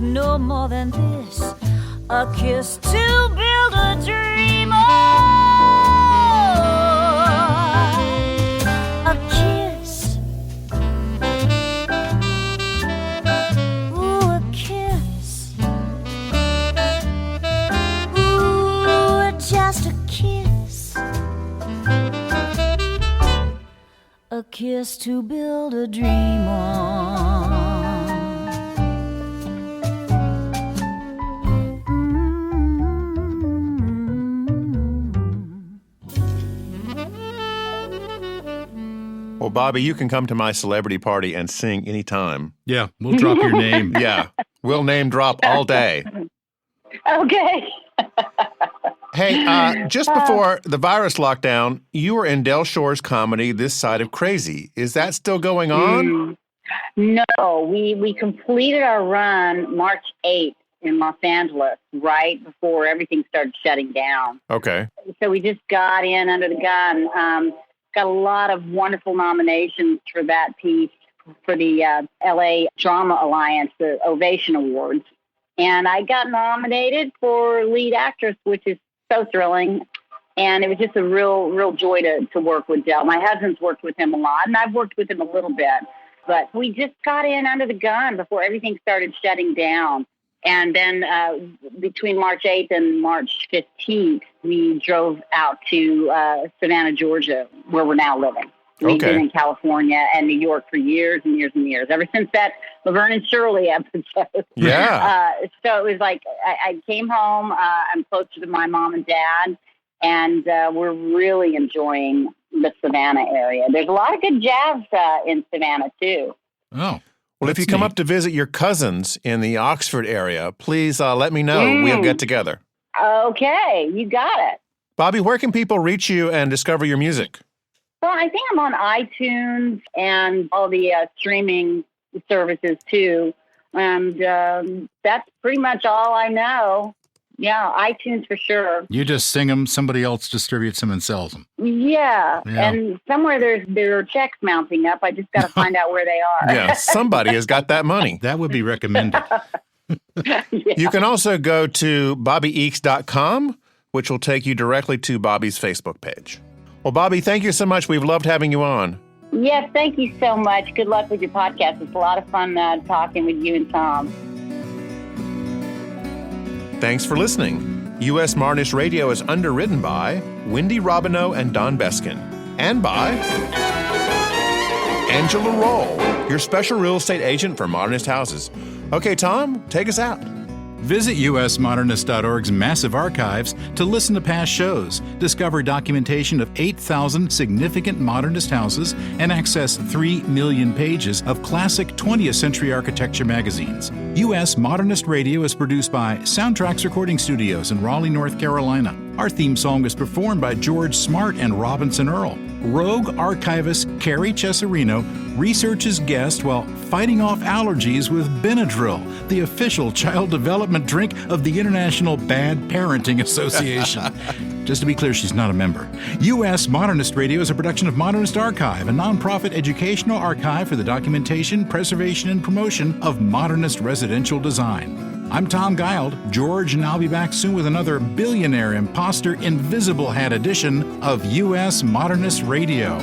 S7: No more than this, a kiss to build a dream on. A kiss. Ooh, a kiss. Ooh, just a kiss. A kiss to build a dream on.
S4: Well, Bobbie, you can come to my celebrity party and sing anytime.
S3: Yeah, we'll drop your name.
S4: Yeah, we'll name drop all day.
S6: Okay.
S4: Hey, just before the virus lockdown, you were in Del Shore's comedy, This Side of Crazy. Is that still going on?
S6: No, we completed our run March 8th in Los Angeles, right before everything started shutting down.
S4: Okay.
S6: So we just got in under the gun. Got a lot of wonderful nominations for that piece for the LA Drama Alliance, the Ovation Awards. And I got nominated for lead actress, which is so thrilling. And it was just a real joy to work with Del. My husband's worked with him a lot, and I've worked with him a little bit. But we just got in under the gun before everything started shutting down. And then between March 8th and March 15th, we drove out to Savannah, Georgia, where we're now living. We've been in California and New York for years and years and years, ever since that Laverne and Shirley episode.
S4: Yeah.
S6: So it was like I came home. I'm closer to my mom and dad, and we're really enjoying the Savannah area. There's a lot of good jazz in Savannah, too.
S3: Oh.
S4: Well, if you come up to visit your cousins in the Oxford area, please let me know. We'll get together.
S6: Okay, you got it.
S4: Bobbie, where can people reach you and discover your music?
S6: Well, I think I'm on iTunes and all the streaming services, too. And that's pretty much all I know. Yeah, iTunes for sure.
S3: You just sing them, somebody else distributes them and sells them.
S6: Yeah. And somewhere there are checks mounting up. I just got to find out where they are.
S4: Yeah, somebody has got that money.
S3: That would be recommended.
S6: Yeah.
S4: You can also go to bobbieeakes.com, which will take you directly to Bobbie's Facebook page. Well, Bobbie, thank you so much. We've loved having you on.
S6: Yes, thank you so much. Good luck with your podcast. It's a lot of fun talking with you and Tom.
S4: Thanks for listening. U.S. Modernist Radio is underwritten by Wendy Robineau and Don Beskin, and by Angela Roll, your special real estate agent for Modernist Houses. Okay, Tom, take us out.
S3: Visit usmodernist.org's massive archives to listen to past shows, discover documentation of 8,000 significant modernist houses, and access 3 million pages of classic 20th century architecture magazines. U.S. Modernist Radio is produced by Soundtracks Recording Studios in Raleigh, North Carolina. Our theme song was performed by George Smart and Robinson Earl. Rogue archivist Carrie Cesarino researches guests while fighting off allergies with Benadryl, the official child development drink of the International Bad Parenting Association. Just to be clear, she's not a member. U.S. Modernist Radio is a production of Modernist Archive, a nonprofit educational archive for the documentation, preservation, and promotion of modernist residential design. I'm Tom Guild. George and I'll be back soon with another Billionaire Imposter Invisible Hat edition of U.S. Modernist Radio.